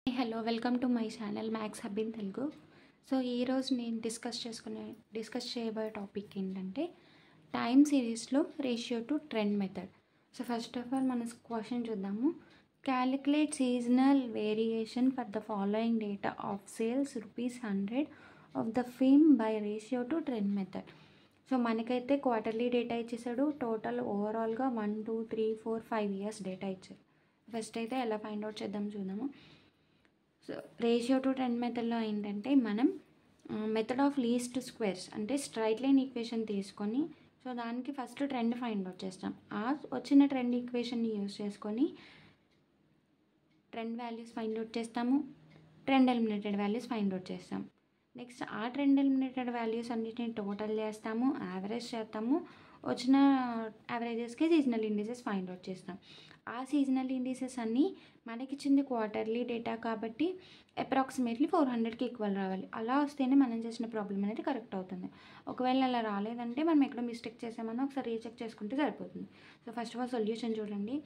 Hello welcome to my channel maths hub in Telugu. So ఈరోజు నేను discuss చేయబోయే topic ఏంటంటే టైం సిరీస్లో ratio to trend method. So first of all మనం question చూద్దాము. Calculate seasonal variation for the following data of sales ₹100 of the fame by ratio to trend method. So మనకైతే quarterly data ఇచ్చేసాడు. Total ఓవరాల్గా 1 2 3 4 5 years data ఇచ్చారు. First అయితే ఎలా find out చేద్దాం చూద్దాము. సో రేషియో టు ట్రెండ్ మెథడ్లో ఏంటంటే మనం మెథడ్ ఆఫ్ లీస్ట్ స్క్వేర్స్ అంటే స్ట్రైట్ లైన్ ఈక్వేషన్ తీసుకొని సో దానికి ఫస్ట్ ట్రెండ్ ఫైండ్ అవుట్ చేస్తాం. ఆ వచ్చిన ట్రెండ్ ఈక్వేషన్ని యూజ్ చేసుకొని ట్రెండ్ వాల్యూస్ ఫైండ్ అవుట్ చేస్తాము, trend eliminated values find out చేస్తాం. నెక్స్ట్ ఆ ట్రెండ్ ఎలిమినేటెడ్ వాల్యూస్ అన్నిటిని టోటల్ చేస్తాము, యావరేజ్ చేస్తాము, వచ్చిన యావరేజెస్కి సీజనల్ ఇండిసెస్ ఫైండ్ అవుట్ చేస్తాం. ఆ సీజనల్ ఇండిసెస్ అన్నీ మనకిచ్చింది క్వార్టర్లీ డేటా కాబట్టి అప్రాక్సిమేట్లీ 400కి ఈక్వల్ రావాలి. అలా వస్తేనే మనం చేసిన ప్రాబ్లం అనేది కరెక్ట్ అవుతుంది. ఒకవేళ అలా రాలేదంటే మనం ఎక్కడో మిస్టేక్ చేసామని ఒకసారి రీచెక్ చేసుకుంటే సరిపోతుంది. So first of all solution చూడండి.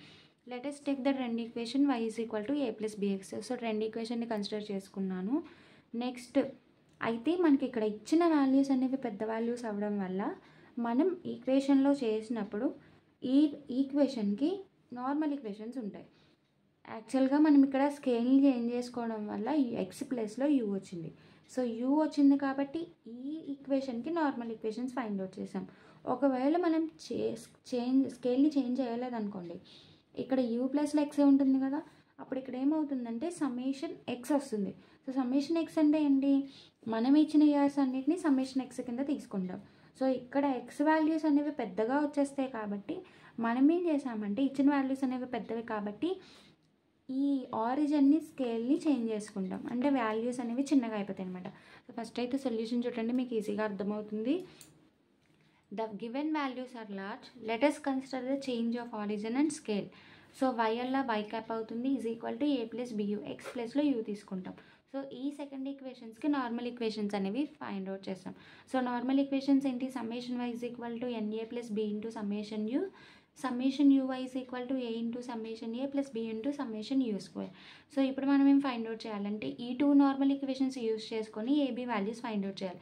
Let us take the trend equation y = a + bx. So trend ఈక్వేషన్ని కన్సిడర్ చేసుకున్నాను. నెక్స్ట్ అయితే మనకి ఇక్కడ ఇచ్చిన వాల్యూస్ అనేవి పెద్ద వాల్యూస్ అవ్వడం వల్ల మనం ఈక్వేషన్లో చేసినప్పుడు ఈ ఈక్వేషన్కి నార్మల్ ఈక్వేషన్స్ ఉంటాయి. యాక్చువల్గా మనం ఇక్కడ స్కేల్ని చేంజ్ చేసుకోవడం వల్ల ఎక్స్ ప్లేస్లో యూ వచ్చింది. సో యూ వచ్చింది కాబట్టి ఈ ఈక్వేషన్కి నార్మల్ ఈక్వేషన్స్ ఫైండ్ అవుట్ చేసాం. ఒకవేళ మనం స్కేల్ని చేంజ్ చేయలేదనుకోండి, ఇక్కడ యూ ప్లస్లో ఎక్సే ఉంటుంది కదా, అప్పుడు ఇక్కడ ఏమవుతుందంటే సమ్మేషన్ ఎక్స్ వస్తుంది. సో సమ్మేషన్ ఎక్స్ అంటే ఏంటి, మనం ఇచ్చిన ఇయర్స్ అన్నిటిని సమ్మేషన్ ఎక్స్ కింద తీసుకుంటాం. సో ఇక్కడ ఎక్స్ వాల్యూస్ అనేవి పెద్దగా వచ్చేస్తాయి కాబట్టి మనం ఏం చేసామంటే ఇచ్చిన వాల్యూస్ అనేవి పెద్దవి కాబట్టి ఈ ఆరిజిన్ని స్కేల్ని చేంజ్ చేసుకుంటాం, అంటే వాల్యూస్ అనేవి చిన్నగా అయిపోతాయి అనమాట. సో ఫస్ట్ అయితే సొల్యూషన్ చూడండి, మీకు ఈజీగా అర్థమవుతుంది. The given values are large. Let us consider the change of origin and scale. So y అలా y క్యాప్ అవుతుంది = a + bu. ఎక్స్ ప్లేస్లో యూ తీసుకుంటాం. సో ఈ సెకండ్ ఈక్వేషన్స్కి నార్మల్ ఈక్వేషన్స్ అనేవి ఫైండ్ అవుట్ చేస్తాం. సో నార్మల్ ఈక్వేషన్స్ ఏంటి, summation y = na + b × summation u, summation uy = a × summation a + b × summation u². So ఇప్పుడు మనం ఏం ఫైండ్ అవుట్ చేయాలంటే ఈ టూ నార్మల్ ఈక్వేషన్స్ యూస్ చేసుకొని ఏబీ వాల్యూస్ ఫైండ్ అవుట్ చేయాలి.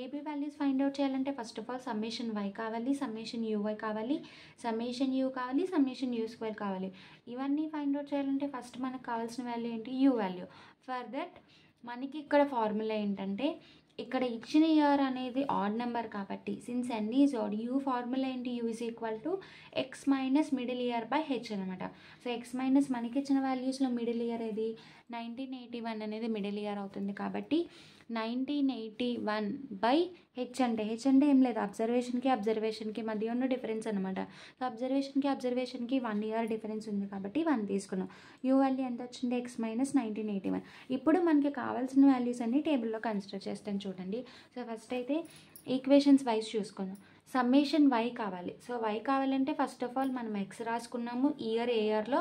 ఏబీ వాల్యూస్ ఫైండ్ అవుట్ చేయాలంటే first of all summation y కావాలి, summation uy కావాలి, సమ్మేషన్ u కావాలి, సమ్మేషన్ u² కావాలి. ఇవన్నీ ఫైండ్ అవుట్ చేయాలంటే ఫస్ట్ మనకు కావాల్సిన వాల్యూ ఏంటి, u వాల్యూ. ఫర్ దట్ మనకి ఇక్కడ ఫార్ములా ఏంటంటే ఇక్కడ ఇచ్చిన ఇయర్ అనేది ఆడ్ నెంబర్ కాబట్టి since n is odd, you formula ఏంటి, u = x - middle ear by h అనమాట. సో x - మనకి ఇచ్చిన వాల్యూస్లో మిడిల్ ఇయర్ ఏది 1981 అనేది మిడిల్ ఇయర్ అవుతుంది కాబట్టి 1981 బై h అంటే ఏం లేదు, అబ్జర్వేషన్కి మధ్య ఉన్న డిఫరెన్స్ అనమాట. సో అబ్జర్వేషన్కి 1 ఇయర్ డిఫరెన్స్ ఉంది కాబట్టి 1 తీసుకున్నాం. యూ వాల్యూ ఎంత వచ్చింది, x - 1981. ఇప్పుడు మనకి కావాల్సిన వాల్యూస్ అన్ని టేబుల్లో కన్సిడర్ చేస్తాను చూడండి. సో ఫస్ట్ అయితే ఈక్వేషన్స్ వైజ్ చూసుకుందాం. సమ్మేషన్ y కావాలి. సో y కావాలంటే ఫస్ట్ ఆఫ్ ఆల్ మనం x రాసుకున్నాము, ఇయర్లో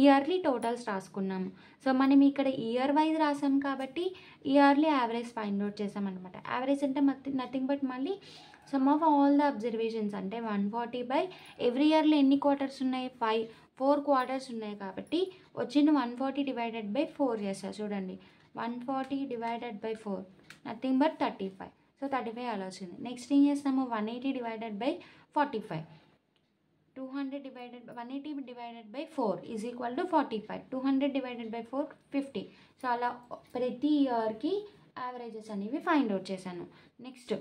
ఇయర్లీ టోటల్స్ రాసుకున్నాము. సో మనం ఇక్కడ ఇయర్ వైజ్ రాసాం కాబట్టి ఇయర్లీ యావరేజ్ ఫైండ్ అవుట్ చేసాం అనమాట. యావరేజ్ అంటే నథింగ్ బట్ మళ్ళీ some of all the observations అంటే 140 బై ఎవ్రీ ఇయర్లో ఎన్ని క్వార్టర్స్ ఉన్నాయి, 4 క్వార్టర్స్ ఉన్నాయి కాబట్టి వచ్చిన 140 / 4 చేస్తారు చూడండి. 140 / 4 నథింగ్ బట్ 35. సో 35 అలా వచ్చింది. నెక్స్ట్ ఏం చేస్తాము, 180 / 45, 180 / 4 = 45, 200 / 4 50. సో అలా ప్రతి ఇయర్కి యావరేజెస్ అనేవి ఫైండ్ అవుట్ చేశాను. నెక్స్ట్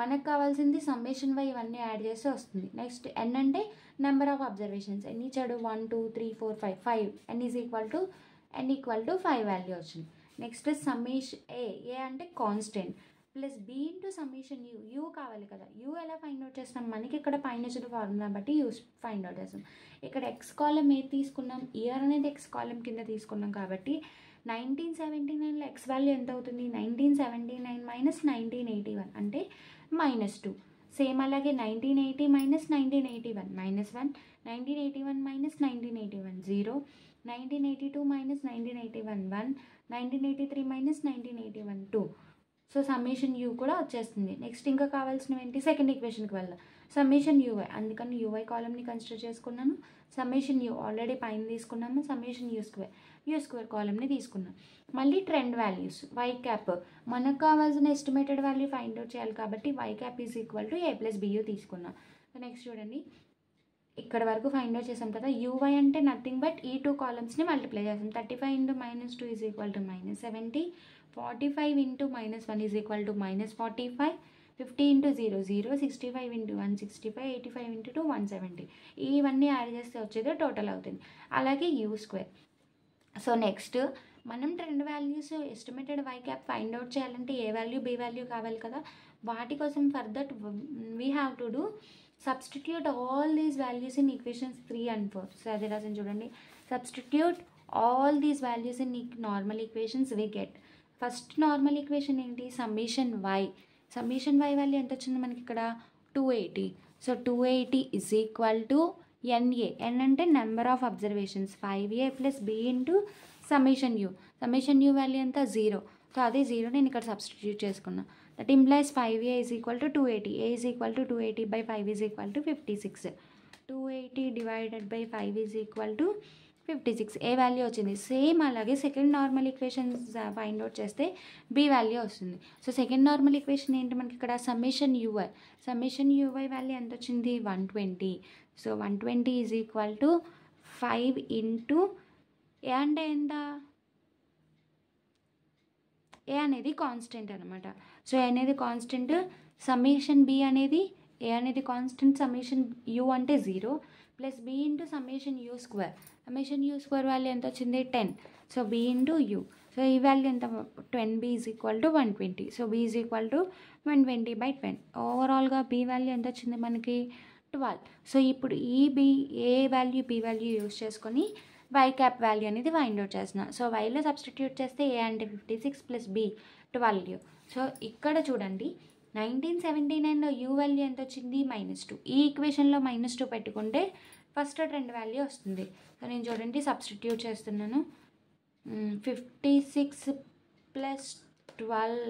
మనకు కావాల్సింది సమ్మేషన్ y ఇవన్నీ యాడ్ చేస్తే వస్తుంది. నెక్స్ట్ n అంటే నెంబర్ ఆఫ్ అబ్జర్వేషన్స్, ఎన్ని ఇచ్చాడు 1 2 3 4 5 n = 5 వాల్యూ వచ్చింది. నెక్స్ట్ సమ్మేషన్ ఏ అంటే constant plus b × summation you కావాలి కదా, యూ ఎలా ఫైండ్ అవుట్ చేస్తాం, మనకి ఇక్కడ పైన వచ్చిన ఫార్ములా బట్టి యూ ఫైండ్ అవుట్ చేస్తాం. ఇక్కడ ఎక్స్ కాలం ఏది తీసుకున్నాం, ఇయర్ అనేది ఎక్స్ కాలం కింద తీసుకున్నాం కాబట్టి 1979లో ఎక్స్ వాల్యూ ఎంత అవుతుంది, 1979 - 1981 అంటే -2. సేమ్ అలాగే 1980 - 1981 -1, 1981 - 1981 0, 1982 - 1981 1, 1983 - 1981 2. సో సమ్మేషన్ యూ కూడా వచ్చేస్తుంది. నెక్స్ట్ ఇంకా కావాల్సినవి ఏంటి, సెకండ్ ఈక్వేషన్కి వెళ్దాం. సమ్మేషన్ యూవై, అందుకని యూవై కాలంని కన్సిడర్ చేసుకున్నాను. సమ్మేషన్ యూ ఆల్రెడీ పైన తీసుకున్నాము, సమ్మేషన్ యూ² యూ స్క్వేర్ కాలమ్ని తీసుకున్నాం. మళ్ళీ ట్రెండ్ వాల్యూస్ వై క్యాప్, మనకు కావాల్సిన ఎస్టిమేటెడ్ వాల్యూ ఫైండ్ అవుట్ చేయాలి కాబట్టి Y cap is equal to a+bu తీసుకున్నాం. నెక్స్ట్ చూడండి, ఇక్కడ వరకు ఫైండ్ అవుట్ చేసాం కదా. యూవై అంటే నథింగ్ బట్ ఈ 2 కాలమ్స్ని మల్టిప్లై చేస్తాం. 35 × -2 is equal to -70, 45 × -1 is equal to -45, 50 × 0 0, 65 × 1 65, 85 × 2 170. ఇవన్నీ యాడ్ చేస్తే వచ్చేది టోటల్ అవుతుంది. అలాగే యూ స్క్వేర్. సో నెక్స్ట్ మనం trend values estimated Y cap find out చేయాలంటే ఏ వాల్యూ బి వాల్యూ కావాలి కదా. వాటి కోసం for that we have to do substitute all these values in equations 3 and 4. So అది రాసిన చూడండి, substitute all these values in normal equations we get. First normal equation ఏంటి, summation y value ఎంత వచ్చింది మనకి ఇక్కడ 280. So 280 is equal to n a, n అంటే number of observations, 5a + b into summation u value ఎంత 0. సో అదే 0 నేను ఇక్కడ సబ్స్టిట్యూట్ చేసుకున్నా. That implies 5a is equal to 280. a is equal to 280 by 5 is equal to 56. 280 divided by 5 is equal to 56. a value వచ్చింది. Same అలాగే second normal equations find out చేస్తే b value వస్తుంది. So second normal equation ఏంటి మనకి ఇక్కడ, summation u y value ఎంత వచ్చింది 120. So 120 is equal to 5 into a అంటే ఎంత, ఏ అనేది కాన్స్టెంట్ అనమాట. సో ఏ అనేది కాన్స్టెంట్, సమ్మేషన్ బి అనేది, ఏ అనేది కాన్స్టెంట్, సమ్మేషన్ యూ అంటే 0 + b into summation you square value ఎంత వచ్చింది 10. So b into you, so ఈ వాల్యూ ఎంత 10b is equal to 120. So b is equal to 120/10. ఓవరాల్గా b వాల్యూ ఎంత వచ్చింది మనకి 12. సో ఇప్పుడు ఏ వాల్యూ బి వాల్యూ యూస్ చేసుకొని వై క్యాప్ వాల్యూ అనేది ఫైండ్ అవుట్ చేస్తున్నా. సో వైలో సబ్స్టిట్యూట్ చేస్తే ఏ అంటే 56 + b 12. సో ఇక్కడ చూడండి 1979లో యూ వాల్యూ ఎంత వచ్చింది -2. ఈ ఈక్వేషన్లో -2 పెట్టుకుంటే ఫస్ట్ ట్రెండ్ వాల్యూ వస్తుంది. సో నేను చూడండి సబ్స్టిట్యూట్ చేస్తున్నాను. 56 + 12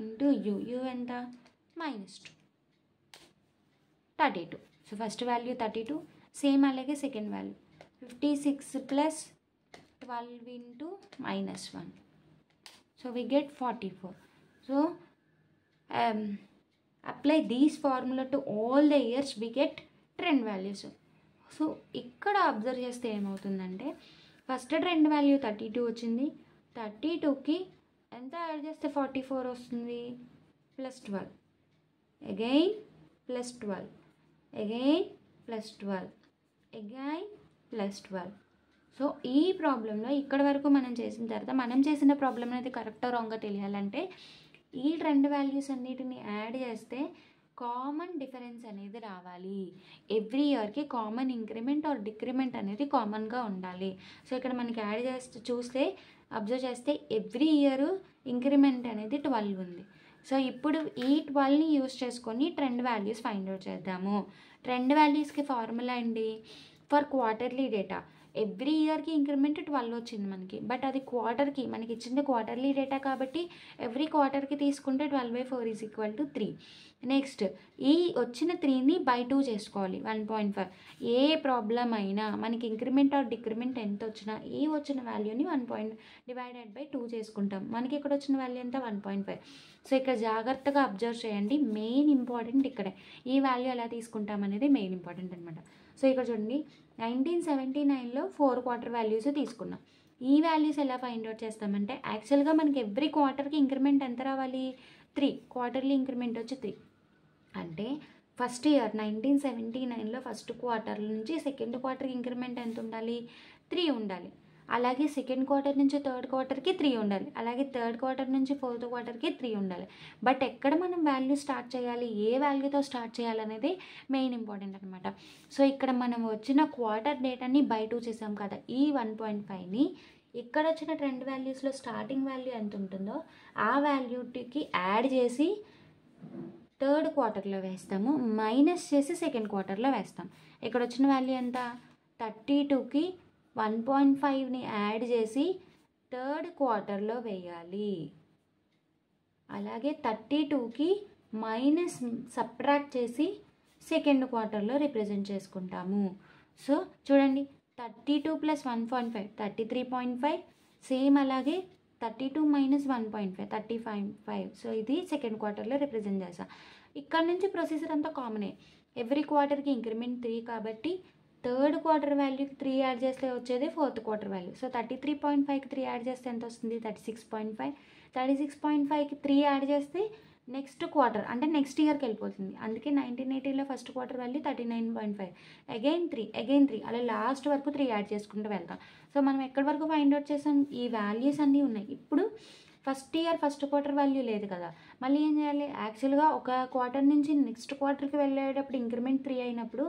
ఇంటూ యూ ఎంత -2, 32. సో ఫస్ట్ వాల్యూ 32, సేమ్ అలాగే second value 56 + 12 into -1. So we get 44. So apply these formula to all the years, we get trend values. So ఇక్కడ అబ్జర్వ్ చేస్తే ఏమవుతుందంటే first trend value 32 వచ్చింది, 32కి ఎంత యాడ్ చేస్తే 44 వస్తుంది, +12, అగైన్ +12, అగైన్ +12, అగైన్ +12. సో ఈ ప్రాబ్లంలో ఇక్కడ వరకు మనం చేసిన తర్వాత మనం చేసిన ప్రాబ్లం అనేది కరెక్టో రాంగో తెలియాలంటే ఈ ట్రెండ్ వాల్యూస్ అన్నిటిని యాడ్ చేస్తే కామన్ డిఫరెన్స్ అనేది రావాలి. ఎవ్రీ ఇయర్కి కామన్ ఇంక్రిమెంట్ ఆర్ డిక్రిమెంట్ అనేది కామన్గా ఉండాలి. సో ఇక్కడ మనకి యాడ్ చేస్తే చూస్తే అబ్జర్వ్ చేస్తే ఎవ్రీ ఇయర్ ఇంక్రిమెంట్ అనేది 12 ఉంది. సో ఇప్పుడు ఈ 12ని యూస్ చేసుకొని ట్రెండ్ వాల్యూస్ ఫైండ్ అవుట్ చేద్దాము. ట్రెండ్ వాల్యూస్కి ఫార్ములా అండి, ఫర్ క్వార్టర్లీ డేటా ఎవ్రీ ఇయర్కి ఇంక్రిమెంట్ 12 వచ్చింది మనకి, బట్ అది క్వార్టర్కి మనకి ఇచ్చింది క్వార్టర్లీ డేటా కాబట్టి ఎవ్రీ క్వార్టర్కి తీసుకుంటే 12/4 ఈజ్ ఈక్వల్ టు 3. నెక్స్ట్ ఈ వచ్చిన 3ని by 2 చేసుకోవాలి 1.5. ఏ ప్రాబ్లం అయినా మనకి ఇంక్రిమెంట్ ఆర్ డిక్రిమెంట్ ఎంత వచ్చినా ఈ వచ్చిన వాల్యూని 1./2 చేసుకుంటాం. మనకి ఇక్కడ వచ్చిన వాల్యూ ఎంత 1.5. సో ఇక్కడ జాగ్రత్తగా అబ్జర్వ్ చేయండి, మెయిన్ ఇంపార్టెంట్ ఇక్కడే ఈ వాల్యూ ఎలా తీసుకుంటాం అనేది మెయిన్ ఇంపార్టెంట్ అనమాట. సో ఇక్కడ చూడండి 1979లో 4 క్వార్టర్ వాల్యూస్ తీసుకున్నాం. ఈ వాల్యూస్ ఎలా ఫైండ్ అవుట్ చేస్తామంటే యాక్చువల్గా మనకి ఎవ్రీ క్వార్టర్కి ఇంక్రిమెంట్ ఎంత రావాలి 3, క్వార్టర్లీ ఇంక్రిమెంట్ వచ్చి 3. అంటే ఫస్ట్ ఇయర్ 1979లో ఫస్ట్ క్వార్టర్ నుంచి సెకండ్ క్వార్టర్కి ఇంక్రిమెంట్ ఎంత ఉండాలి 3 ఉండాలి. అలాగే సెకండ్ క్వార్టర్ నుంచి థర్డ్ క్వార్టర్కి 3 ఉండాలి. అలాగే థర్డ్ క్వార్టర్ నుంచి ఫోర్త్ క్వార్టర్కి 3 ఉండాలి. బట్ ఎక్కడ మనం వాల్యూ స్టార్ట్ చేయాలి, ఏ వాల్యూతో స్టార్ట్ చేయాలనేది మెయిన్ ఇంపార్టెంట్ అనమాట. సో ఇక్కడ మనం వచ్చిన క్వార్టర్ డేటాని by 2 చేసాం కదా, ఈ 1.5ని ఇక్కడ వచ్చిన ట్రెండ్ వాల్యూస్లో స్టార్టింగ్ వాల్యూ ఎంత ఉంటుందో ఆ వాల్యూకి యాడ్ చేసి థర్డ్ క్వార్టర్లో వేస్తాము, మైనస్ చేసి సెకండ్ క్వార్టర్లో వేస్తాం. ఇక్కడ వచ్చిన వాల్యూ ఎంత 32కి 1.5ని యాడ్ చేసి థర్డ్ క్వార్టర్లో వేయాలి. అలాగే 32కి మైనస్ సబ్ట్రాక్ట్ చేసి సెకండ్ క్వార్టర్లో రిప్రజెంట్ చేసుకుంటాము. సో చూడండి 32 + 1.5 33.5. సేమ్ అలాగే 32 - 1.5 35. సో ఇది సెకండ్ క్వార్టర్లో రిప్రజెంట్ చేస్తా. ఇక్కడ నుంచి ప్రొసీజర్ అంతా కామనే. ఎవ్రీ క్వార్టర్కి ఇంక్రిమెంట్ 3 కాబట్టి థర్డ్ క్వార్టర్ వాల్యూకి 3 యాడ్ చేస్తే వచ్చేది ఫోర్త్ క్వార్టర్ వాల్యూ. సో 33.5కి 3 యాడ్ చేస్తే ఎంత వస్తుంది? 36.5. 36.5కి 3 యాడ్ చేస్తే నెక్స్ట్ క్వార్టర్ అంటే నెక్స్ట్ ఇయర్కి వెళ్ళిపోతుంది. అందుకే 1980లో ఫస్ట్ క్వార్టర్ వాల్యూ 39.5. అగైన్ 3 అలా లాస్ట్ వరకు 3 యాడ్ చేసుకుంటూ వెళ్తాం. సో మనం ఎక్కడి వరకు ఫైండ్ అవుట్ చేసాం? ఈ వాల్యూస్ అన్నీ ఉన్నాయి. ఇప్పుడు first year first quarter value లేదు కదా, మళ్ళీ ఏం చేయాలి? యాక్చువల్గా ఒక క్వార్టర్ నుంచి నెక్స్ట్ క్వార్టర్కి వెళ్ళేటప్పుడు ఇంక్రిమెంట్ 3 అయినప్పుడు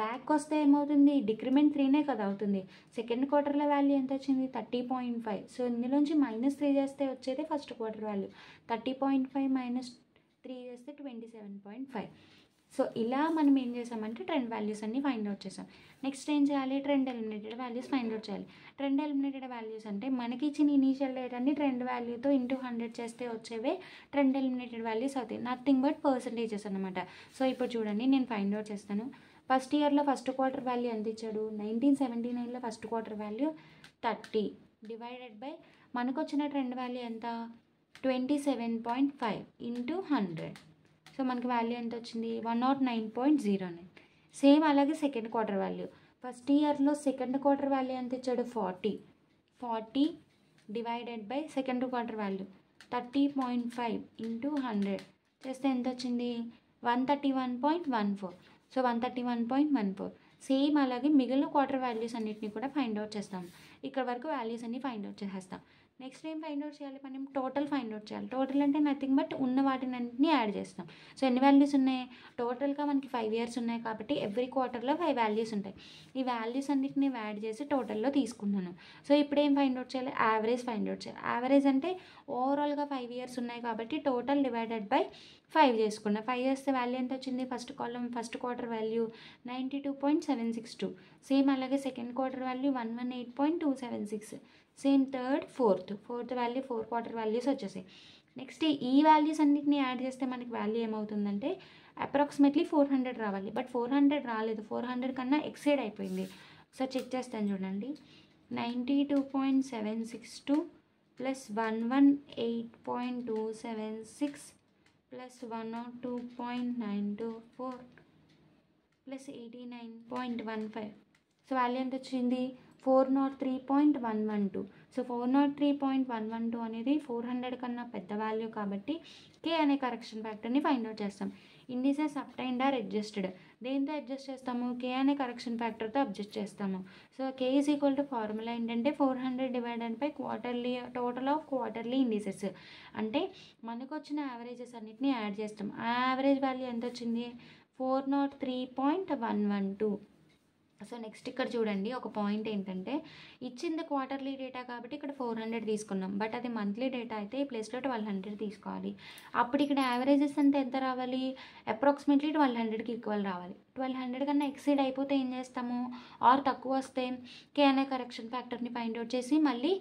బ్యాక్ వస్తే ఏమవుతుంది? డిక్రిమెంట్ 3నే కదా అవుతుంది. సెకండ్ క్వార్టర్లో వాల్యూ ఎంత వచ్చింది? 30.5. సో ఇందులోంచి -3 చేస్తే వచ్చేది ఫస్ట్ క్వార్టర్ వాల్యూ. 30.5 - 3 చేస్తే 27.5. సో ఇలా మనం ఏం చేసామంటే ట్రెండ్ వాల్యూస్ అన్ని ఫైండ్ అవుట్ చేసాం. నెక్స్ట్ ఏం చేయాలి? Trend eliminated values find out చేయాలి. ట్రెండ్ ఎలిమినేటెడ్ వాల్యూస్ అంటే మనకి ఇచ్చిన ఇనీషియల్ డేటాని ట్రెండ్ వాల్యూతో ఇంటూ 100 చేస్తే వచ్చేవే ట్రెండ్ ఎలిమినేటెడ్ వాల్యూస్ అవుతాయి. నథింగ్ బట్ పర్సంటేజెస్ అనమాట. సో ఇప్పుడు చూడండి, నేను ఫైండ్ అవుట్ చేస్తాను. ఫస్ట్ ఇయర్లో ఫస్ట్ క్వార్టర్ వాల్యూ ఎంత ఇచ్చాడు? 1979లో first quarter value 30 divided by మనకు వచ్చిన ట్రెండ్ వాల్యూ ఎంత? 27.5 ఇంటూ 100. సో మనకి వాల్యూ ఎంత వచ్చింది? 109.09. సేమ్ అలాగే సెకండ్ క్వార్టర్ వాల్యూ. ఫస్ట్ ఇయర్లో సెకండ్ క్వార్టర్ వాల్యూ ఎంత ఇచ్చాడు? 40 divided by second quarter value 30.5 into 100 చేస్తే ఎంత వచ్చింది? 131.14. సో 131.14. సేమ్ అలాగే మిగిలిన క్వార్టర్ వాల్యూస్ అన్నిటిని కూడా ఫైండ్ అవుట్ చేస్తాం. ఇక్కడ వరకు వాల్యూస్ అన్ని ఫైండ్ అవుట్ చేసేస్తాం. నెక్స్ట్ ఏం ఫైండ్ అవుట్ చేయాలి? మనం టోటల్ ఫైండ్ అవుట్ చేయాలి. టోటల్ అంటే నథింగ్ బట్ ఉన్న వాటిని అన్నింటినీ యాడ్ చేస్తాం. సో ఎన్ని వాల్యూస్ ఉన్నాయి? టోటల్గా మనకి 5 ఇయర్స్ ఉన్నాయి కాబట్టి ఎవ్రీ క్వార్టర్లో 5 వాల్యూస్ ఉంటాయి. ఈ వాల్యూస్ అన్నింటినీ యాడ్ చేసి టోటల్లో తీసుకున్నాను. సో ఇప్పుడు ఏం ఫైండ్ అవుట్ చేయాలి? యావరేజ్ ఫైండ్ అవుట్ చేయాలి. యావరేజ్ అంటే ఓవరాల్గా 5 ఇయర్స్ ఉన్నాయి కాబట్టి టోటల్ డివైడెడ్ బై 5 చేసుకున్నా. 5 చేస్తే వాల్యూ ఎంత వచ్చింది? First column first quarter value 92.762. Same అలాగే second quarter value 118.276. Same third fourth value 4 quarter values వచ్చేసాయి. నెక్స్ట్ ఈ వాల్యూస్ అన్నిటిని యాడ్ చేస్తే మనకి వాల్యూ ఏమవుతుందంటే అప్రాక్సిమేట్లీ 400 రావాలి. బట్ 400 రాలేదు, 400 కన్నా ఎక్సైడ్ అయిపోయింది. సో చెక్ చేస్తాను చూడండి. 92.762 plus 118.276 plus 102.924 plus 89.15. So value ఎంత వచ్చింది? 403.112. సో 403.112 అనేది 400 కన్నా పెద్ద వాల్యూ కాబట్టి కే అనే కరెక్షన్ ఫ్యాక్టర్ని ఫైండ్ అవుట్ చేస్తాం. Indices obtained are adjusted. దేంతో అడ్జస్ట్ చేస్తాము? కే అనే కరెక్షన్ ఫ్యాక్టర్తో అడ్జస్ట్ చేస్తాము. So K is equal to formula ఏంటంటే 400 divided by quarterly total of quarterly indices. అంటే మనకు వచ్చిన యావరేజెస్ అన్నిటిని యాడ్ చేస్తాం. ఆ యావరేజ్ వాల్యూ ఎంత వచ్చింది? 403.112. సో నెక్స్ట్ ఇక్కడ చూడండి, ఒక పాయింట్ ఏంటంటే ఇచ్చింది క్వార్టర్లీ డేటా కాబట్టి ఇక్కడ 400 తీసుకున్నాం. బట్ అది మంత్లీ డేటా అయితే ఈ ప్లేస్లో 1200 తీసుకోవాలి. అప్పుడు ఇక్కడ యావరేజెస్ అంతా ఎంత రావాలి? అప్రాక్సిమేట్లీ 1200కి ఈక్వల్ రావాలి. 1200 కన్నా ఎక్సీడ్ అయిపోతే ఏం చేస్తాము? ఆర్ తక్కువ వస్తే కే అనే కరెక్షన్ ఫ్యాక్టర్ని ఫైండ్ అవుట్ చేసి మళ్ళీ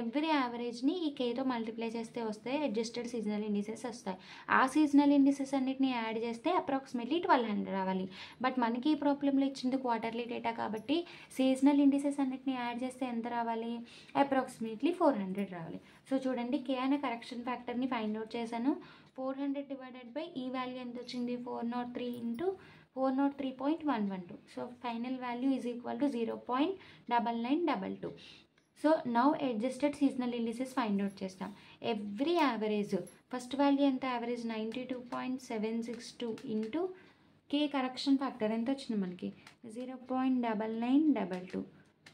ఎవ్రీ యావరేజ్ని ఈ కేతో మల్టిప్లై చేస్తే వస్తే అడ్జస్టెడ్ సీజనల్ ఇండిసెస్ వస్తాయి. ఆ సీజనల్ ఇండిసెస్ అన్నిటిని యాడ్ చేస్తే అప్రాక్సిమేట్లీ 1200 రావాలి. బట్ మనకి ఈ ప్రాబ్లంలో ఇచ్చింది క్వార్టర్లీ డేటా కాబట్టి సీజనల్ ఇండిసెస్ అన్నిటిని యాడ్ చేస్తే ఎంత రావాలి? అప్రాక్సిమేట్లీ 400 రావాలి. సో చూడండి, కే అనే కరెక్షన్ ఫ్యాక్టర్ని ఫైండ్ అవుట్ చేశాను. 400 డివైడెడ్ బై ఈ వాల్యూ ఎంత వచ్చింది? 403 into 403.112. So final value is equal to 0.9922. So now adjusted seasonal indices find out చేస్తాం. ఎవ్రీ యావరేజ్ ఫస్ట్ వాల్యూ ఎంత? యావరేజ్ 92.762 ఇంటూ కే కరెక్షన్ ఫ్యాక్టర్ ఎంత వచ్చింది మనకి? 0.9922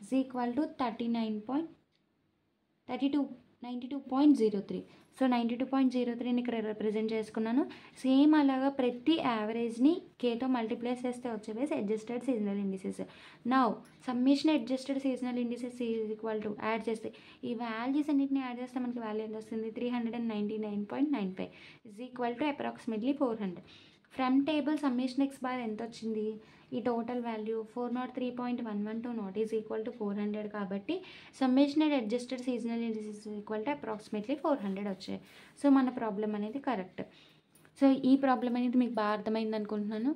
ఈజ్ ఈక్వల్ టు 92.03. సో 92.03ని ఇక్కడ రిప్రజెంట్ చేసుకున్నాను. సేమ్ అలాగా ప్రతి యావరేజ్ని కేతో మల్టిప్లై చేస్తే వచ్చేవేసి adjusted seasonal indices. Now summation adjusted seasonal indices is equal to add చేస్తే ఈ వాల్యూస్ అన్నింటిని యాడ్ చేస్తే మనకి వాల్యూ ఎంత వస్తుంది? 399.95 is equal to approximately 400. From table summation X bar ఎంత వచ్చింది? ఈ total value 403.112 not is equal to 400 కాబట్టి summation adjusted seasonal indices equal to approximately 400 వచ్చాయి. సో మన ప్రాబ్లం అనేది కరెక్ట్. సో ఈ ప్రాబ్లం అనేది మీకు బాగా అర్థమైంది అనుకుంటున్నాను.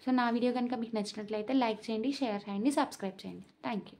సో నా వీడియో కనుక మీకు నచ్చినట్లయితే లైక్ చేయండి, షేర్ చేయండి, సబ్స్క్రైబ్ చేయండి. Thank you.